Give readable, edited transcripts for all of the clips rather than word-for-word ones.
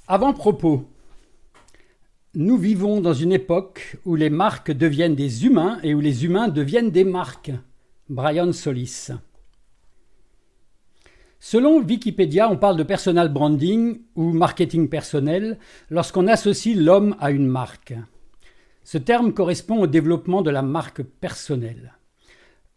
Avant-propos. Nous vivons dans une époque où les marques deviennent des humains et où les humains deviennent des marques. Brian Solis. Selon Wikipédia, on parle de personal branding ou marketing personnel lorsqu'on associe l'homme à une marque. Ce terme correspond au développement de la marque personnelle.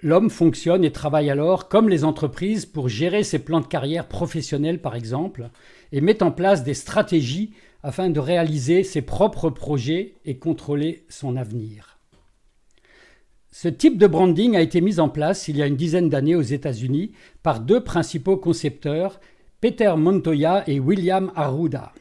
L'homme fonctionne et travaille alors comme les entreprises pour gérer ses plans de carrière professionnels par exemple et met en place des stratégies afin de réaliser ses propres projets et contrôler son avenir. Ce type de branding a été mis en place il y a une dizaine d'années aux États-Unis par deux principaux concepteurs, Peter Montoya et William Arruda.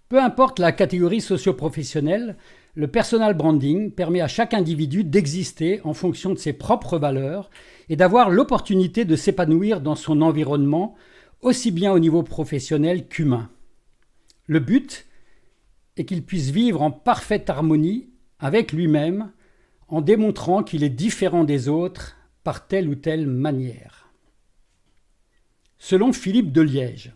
Peu importe la catégorie socio-professionnelle, le personal branding permet à chaque individu d'exister en fonction de ses propres valeurs et d'avoir l'opportunité de s'épanouir dans son environnement, aussi bien au niveau professionnel qu'humain. Le but est qu'il puisse vivre en parfaite harmonie avec lui-même en démontrant qu'il est différent des autres par telle ou telle manière. Selon Philippe Deliège,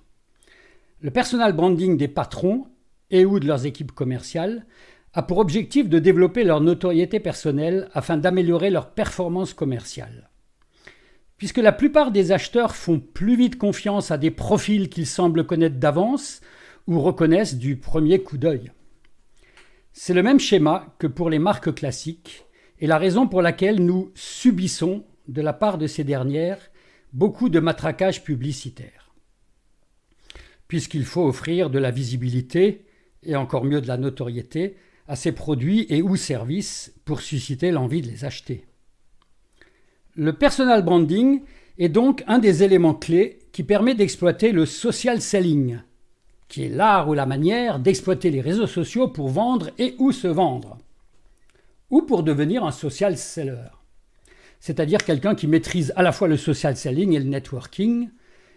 le personal branding des patrons et ou de leurs équipes commerciales a pour objectif de développer leur notoriété personnelle afin d'améliorer leur performance commerciale. Puisque la plupart des acheteurs font plus vite confiance à des profils qu'ils semblent connaître d'avance ou reconnaissent du premier coup d'œil. C'est le même schéma que pour les marques classiques et la raison pour laquelle nous subissons, de la part de ces dernières, beaucoup de matraquage publicitaire. Puisqu'il faut offrir de la visibilité, et encore mieux de la notoriété, à ces produits et ou services pour susciter l'envie de les acheter. Le personal branding est donc un des éléments clés qui permet d'exploiter le social selling, qui est l'art ou la manière d'exploiter les réseaux sociaux pour vendre et ou se vendre, ou pour devenir un social seller, c'est-à-dire quelqu'un qui maîtrise à la fois le social selling et le networking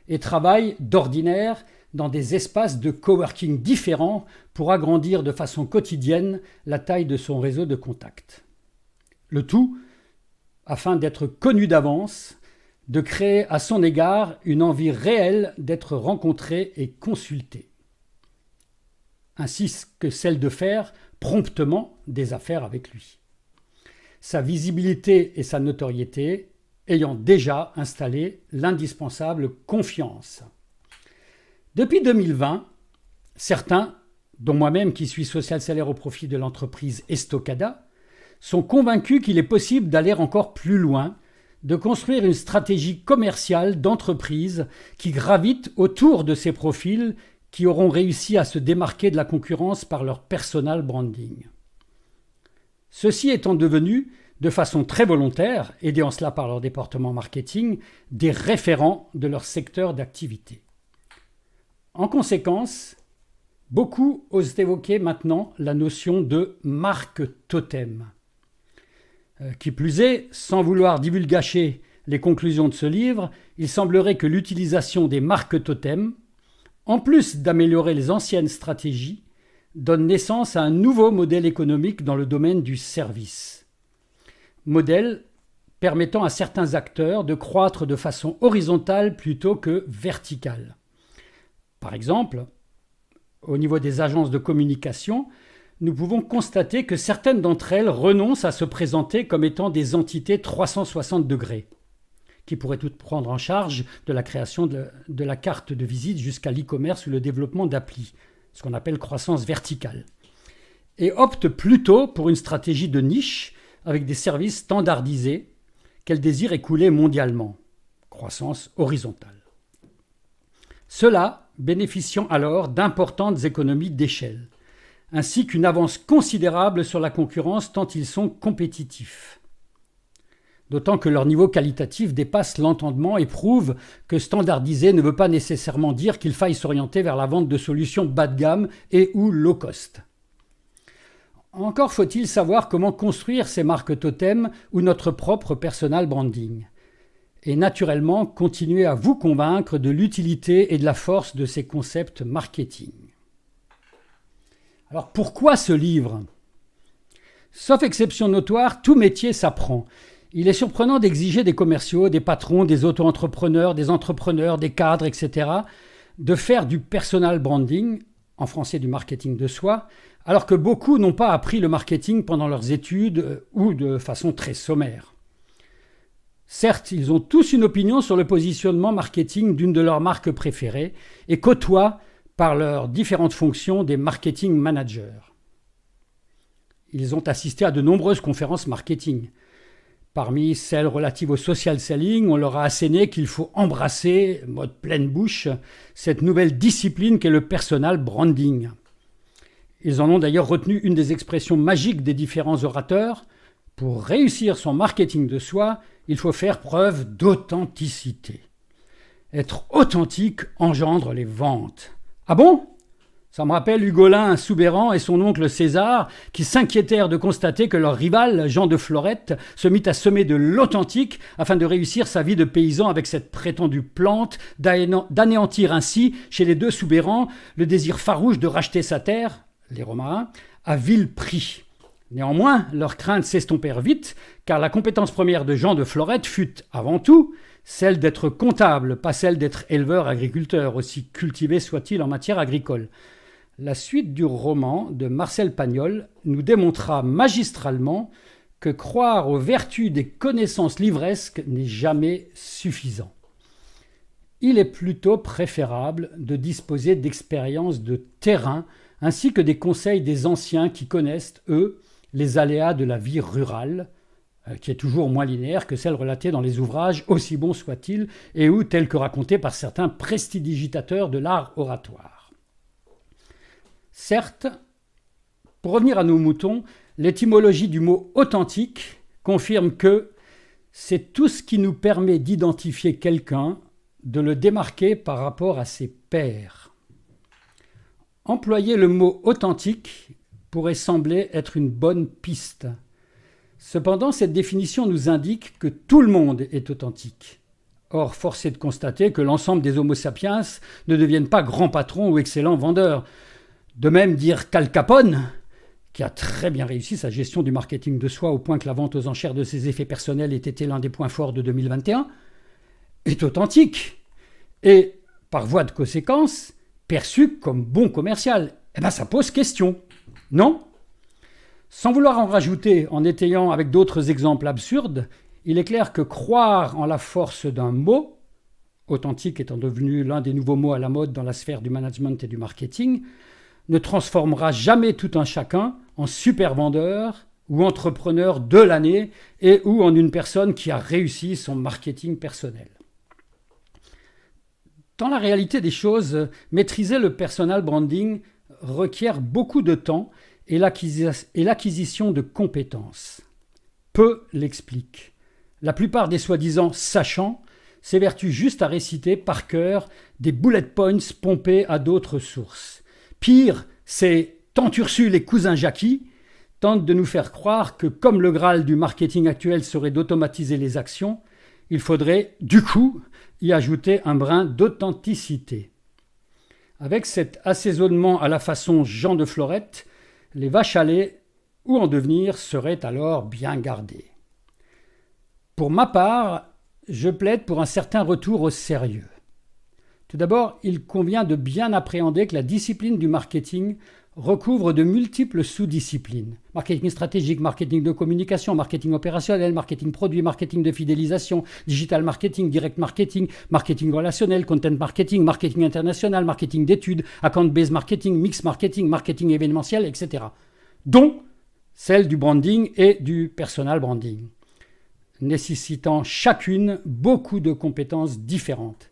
et travaille d'ordinaire dans des espaces de coworking différents pour agrandir de façon quotidienne la taille de son réseau de contacts. Le tout afin d'être connu d'avance, de créer à son égard une envie réelle d'être rencontré et consulté, ainsi que celle de faire promptement des affaires avec lui. Sa visibilité et sa notoriété ayant déjà installé l'indispensable confiance. Depuis 2020, certains, dont moi-même qui suis social seller au profit de l'entreprise Estocada, sont convaincus qu'il est possible d'aller encore plus loin, de construire une stratégie commerciale d'entreprise qui gravite autour de ces profils qui auront réussi à se démarquer de la concurrence par leur personal branding. Ceux-ci étant devenus, de façon très volontaire, aidés en cela par leur département marketing, des référents de leur secteur d'activité. En conséquence, beaucoup osent évoquer maintenant la notion de marque totem. Qui plus est, sans vouloir divulgacher les conclusions de ce livre, il semblerait que l'utilisation des marques totem, en plus d'améliorer les anciennes stratégies, donne naissance à un nouveau modèle économique dans le domaine du service. Modèle permettant à certains acteurs de croître de façon horizontale plutôt que verticale. Par exemple, au niveau des agences de communication, nous pouvons constater que certaines d'entre elles renoncent à se présenter comme étant des entités 360 degrés, qui pourraient toutes prendre en charge de la création de la carte de visite jusqu'à l'e-commerce ou le développement d'applis, ce qu'on appelle croissance verticale, et optent plutôt pour une stratégie de niche avec des services standardisés qu'elles désirent écouler mondialement, croissance horizontale. Cela bénéficiant alors d'importantes économies d'échelle, ainsi qu'une avance considérable sur la concurrence tant ils sont compétitifs. D'autant que leur niveau qualitatif dépasse l'entendement et prouve que standardiser ne veut pas nécessairement dire qu'il faille s'orienter vers la vente de solutions bas de gamme et ou low cost. Encore faut-il savoir comment construire ces marques totem ou notre propre personal branding. Et naturellement continuer à vous convaincre de l'utilité et de la force de ces concepts marketing. Alors pourquoi ce livre ? Sauf exception notoire, tout métier s'apprend. Il est surprenant d'exiger des commerciaux, des patrons, des auto-entrepreneurs, des entrepreneurs, des cadres, etc., de faire du personal branding, en français du marketing de soi, alors que beaucoup n'ont pas appris le marketing pendant leurs études ou de façon très sommaire. Certes, ils ont tous une opinion sur le positionnement marketing d'une de leurs marques préférées et côtoient, par leurs différentes fonctions, des marketing managers. Ils ont assisté à de nombreuses conférences marketing. Parmi celles relatives au social selling, on leur a asséné qu'il faut embrasser, mode pleine bouche, cette nouvelle discipline qu'est le personal branding. Ils en ont d'ailleurs retenu une des expressions magiques des différents orateurs. Pour réussir son marketing de soi, il faut faire preuve d'authenticité. Être authentique engendre les ventes. Ah bon ? Ça me rappelle Hugolin Soubeyran et son oncle César qui s'inquiétèrent de constater que leur rival, Jean de Florette, se mit à semer de l'authentique afin de réussir sa vie de paysan avec cette prétendue plante, d'anéantir ainsi chez les deux Soubeyran le désir farouche de racheter sa terre, les Romains, à vil prix. Néanmoins, leurs craintes s'estompèrent vite, car la compétence première de Jean de Florette fut, avant tout, celle d'être comptable, pas celle d'être éleveur-agriculteur, aussi cultivé soit-il en matière agricole. La suite du roman de Marcel Pagnol nous démontra magistralement que croire aux vertus des connaissances livresques n'est jamais suffisant. Il est plutôt préférable de disposer d'expériences de terrain ainsi que des conseils des anciens qui connaissent, eux, les aléas de la vie rurale, qui est toujours moins linéaire que celle relatée dans les ouvrages, aussi bons soient-ils, et ou tels que racontés par certains prestidigitateurs de l'art oratoire. Certes, pour revenir à nos moutons, l'étymologie du mot « authentique » confirme que c'est tout ce qui nous permet d'identifier quelqu'un, de le démarquer par rapport à ses pairs. Employer le mot « authentique » pourrait sembler être une bonne piste. Cependant, cette définition nous indique que tout le monde est authentique. Or, force est de constater que l'ensemble des Homo sapiens ne deviennent pas grands patrons ou excellents vendeurs. De même dire qu'Al Capone, qui a très bien réussi sa gestion du marketing de soi au point que la vente aux enchères de ses effets personnels ait été l'un des points forts de 2021, est authentique et, par voie de conséquence, perçu comme bon commercial. Eh bien, ça pose question, non ? Sans vouloir en rajouter en étayant avec d'autres exemples absurdes, il est clair que croire en la force d'un mot, authentique étant devenu l'un des nouveaux mots à la mode dans la sphère du management et du marketing, ne transformera jamais tout un chacun en super vendeur ou entrepreneur de l'année et ou en une personne qui a réussi son marketing personnel. Dans la réalité des choses, maîtriser le personal branding requiert beaucoup de temps et l'acquisition de compétences. Peu l'expliquent. La plupart des soi-disant sachants s'évertuent juste à réciter par cœur des bullet points pompés à d'autres sources. Pire, ces tant Ursule et cousin Jackie tentent de nous faire croire que comme le Graal du marketing actuel serait d'automatiser les actions, il faudrait, du coup, y ajouter un brin d'authenticité. Avec cet assaisonnement à la façon Jean de Florette, les vaches à lait ou en devenir seraient alors bien gardées. Pour ma part, je plaide pour un certain retour au sérieux. Tout d'abord, il convient de bien appréhender que la discipline du marketing recouvre de multiples sous-disciplines. Marketing stratégique, marketing de communication, marketing opérationnel, marketing produit, marketing de fidélisation, digital marketing, direct marketing, marketing relationnel, content marketing, marketing international, marketing d'études, account-based marketing, mix marketing, marketing événementiel, etc. Dont celle du branding et du personal branding, nécessitant chacune beaucoup de compétences différentes.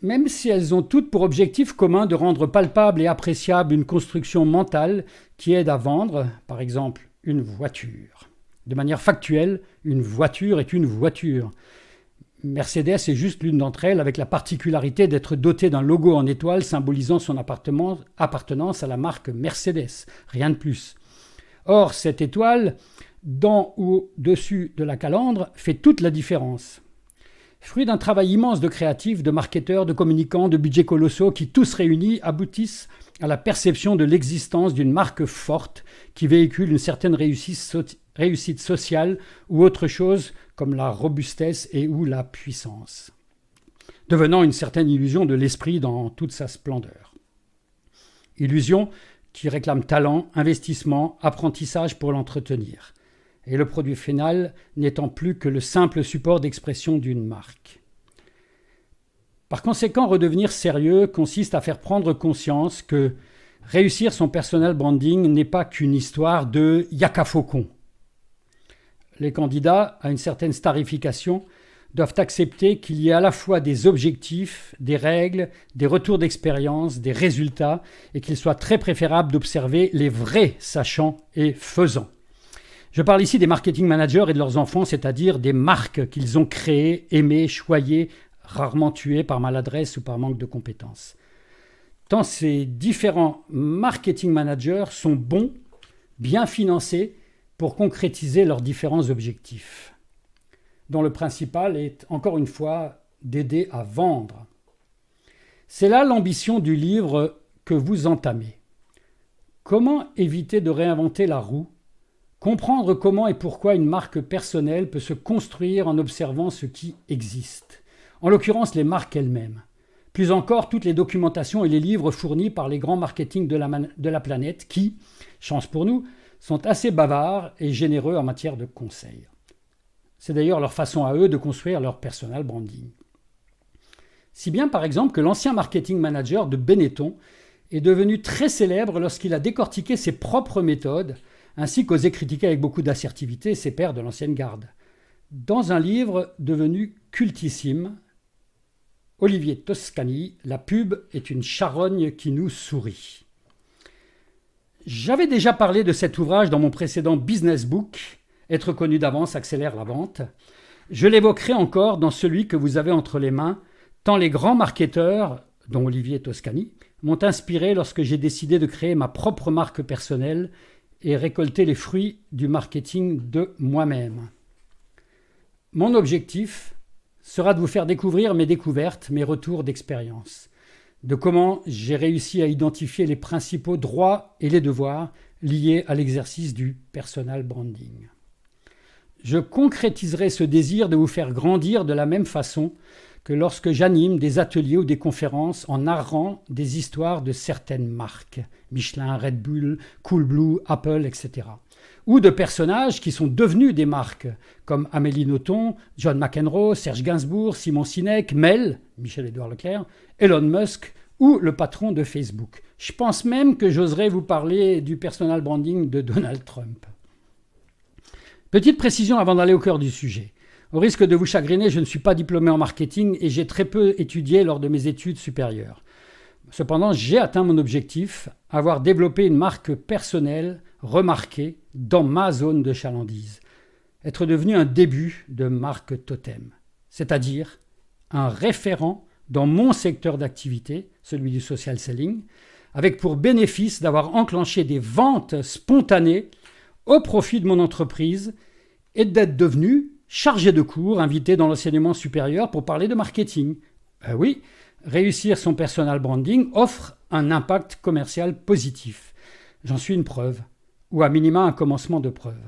Même si elles ont toutes pour objectif commun de rendre palpable et appréciable une construction mentale qui aide à vendre, par exemple, une voiture. De manière factuelle, une voiture est une voiture. Mercedes est juste l'une d'entre elles, avec la particularité d'être dotée d'un logo en étoile symbolisant son appartenance à la marque Mercedes, rien de plus. Or, cette étoile, dans ou au-dessus de la calandre, fait toute la différence. Fruit d'un travail immense de créatifs, de marketeurs, de communicants, de budgets colossaux qui tous réunis aboutissent à la perception de l'existence d'une marque forte qui véhicule une certaine réussite sociale ou autre chose comme la robustesse et ou la puissance. devenant une certaine illusion de l'esprit dans toute sa splendeur. Illusion qui réclame talent, investissement, apprentissage pour l'entretenir, et le produit final n'étant plus que le simple support d'expression d'une marque. Par conséquent, redevenir sérieux consiste à faire prendre conscience que réussir son personal branding n'est pas qu'une histoire de yaka faucon. Les candidats à une certaine starification doivent accepter qu'il y ait à la fois des objectifs, des règles, des retours d'expérience, des résultats, et qu'il soit très préférable d'observer les vrais sachants et faisants. Je parle ici des marketing managers et de leurs enfants, c'est-à-dire des marques qu'ils ont créées, aimées, choyées, rarement tuées par maladresse ou par manque de compétences. Tant ces différents marketing managers sont bons, bien financés, pour concrétiser leurs différents objectifs, dont le principal est, encore une fois, d'aider à vendre. C'est là l'ambition du livre que vous entamez. Comment éviter de réinventer la roue ? Comprendre comment et pourquoi une marque personnelle peut se construire en observant ce qui existe. En l'occurrence, les marques elles-mêmes. Plus encore, toutes les documentations et les livres fournis par les grands marketing de la planète qui, chance pour nous, sont assez bavards et généreux en matière de conseils. C'est d'ailleurs leur façon à eux de construire leur personal branding. Si bien par exemple que l'ancien marketing manager de Benetton est devenu très célèbre lorsqu'il a décortiqué ses propres méthodes, ainsi qu'osé critiquer avec beaucoup d'assertivité ses pairs de l'ancienne garde. Dans un livre devenu cultissime, Olivier Toscani, La pub est une charogne qui nous sourit. J'avais déjà parlé de cet ouvrage dans mon précédent Business Book, Être connu d'avance accélère la vente. Je l'évoquerai encore dans celui que vous avez entre les mains, tant les grands marketeurs, dont Olivier Toscani, m'ont inspiré lorsque j'ai décidé de créer ma propre marque personnelle et récolter les fruits du marketing de moi-même. Mon objectif sera de vous faire découvrir mes découvertes, mes retours d'expérience, de comment j'ai réussi à identifier les principaux droits et les devoirs liés à l'exercice du personal branding. Je concrétiserai ce désir de vous faire grandir de la même façon que lorsque j'anime des ateliers ou des conférences en narrant des histoires de certaines marques, Michelin, Red Bull, Coolblue, Apple, etc. Ou de personnages qui sont devenus des marques, comme Amélie Nothomb, John McEnroe, Serge Gainsbourg, Simon Sinek, Mel, Michel-Édouard Leclerc, Elon Musk ou le patron de Facebook. Je pense même que j'oserais vous parler du personal branding de Donald Trump. Petite précision avant d'aller au cœur du sujet. Au risque de vous chagriner, je ne suis pas diplômé en marketing et j'ai très peu étudié lors de mes études supérieures. Cependant, j'ai atteint mon objectif, avoir développé une marque personnelle remarquée dans ma zone de chalandise. Être devenu un début de marque totem, c'est-à-dire un référent dans mon secteur d'activité, celui du social selling, avec pour bénéfice d'avoir enclenché des ventes spontanées au profit de mon entreprise et d'être devenu chargé de cours, invité dans l'enseignement supérieur pour parler de marketing. Oui, réussir son personal branding offre un impact commercial positif. J'en suis une preuve, ou à minima un commencement de preuve.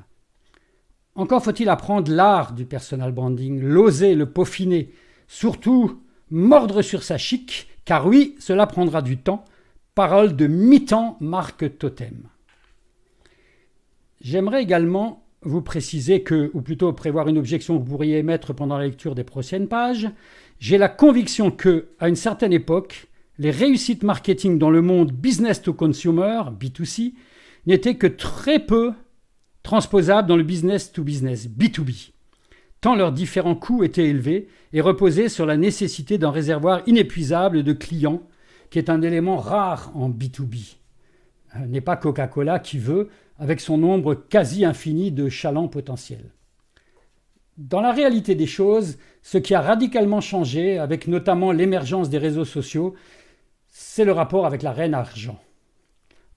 Encore faut-il apprendre l'art du personal branding, l'oser, le peaufiner, surtout mordre sur sa chic, car oui, cela prendra du temps. Parole de mi-temps marque totem. J'aimerais également vous préciser que, ou plutôt prévoir une objection que vous pourriez émettre pendant la lecture des prochaines pages, j'ai la conviction que, à une certaine époque, les réussites marketing dans le monde business to consumer, B2C, n'étaient que très peu transposables dans le business to business, B2B, tant leurs différents coûts étaient élevés et reposaient sur la nécessité d'un réservoir inépuisable de clients, qui est un élément rare en B2B. N'est pas Coca-Cola qui veut, avec son nombre quasi infini de chalands potentiels. Dans la réalité des choses, ce qui a radicalement changé, avec notamment l'émergence des réseaux sociaux, c'est le rapport avec la reine argent.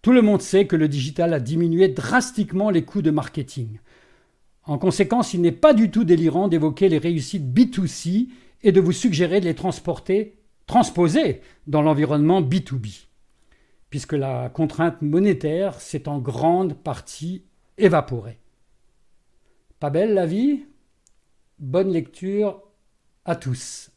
Tout le monde sait que le digital a diminué drastiquement les coûts de marketing. En conséquence, il n'est pas du tout délirant d'évoquer les réussites B2C et de vous suggérer de les transposer dans l'environnement B2B. Puisque la contrainte monétaire s'est en grande partie évaporée. Pas belle la vie ? Bonne lecture à tous.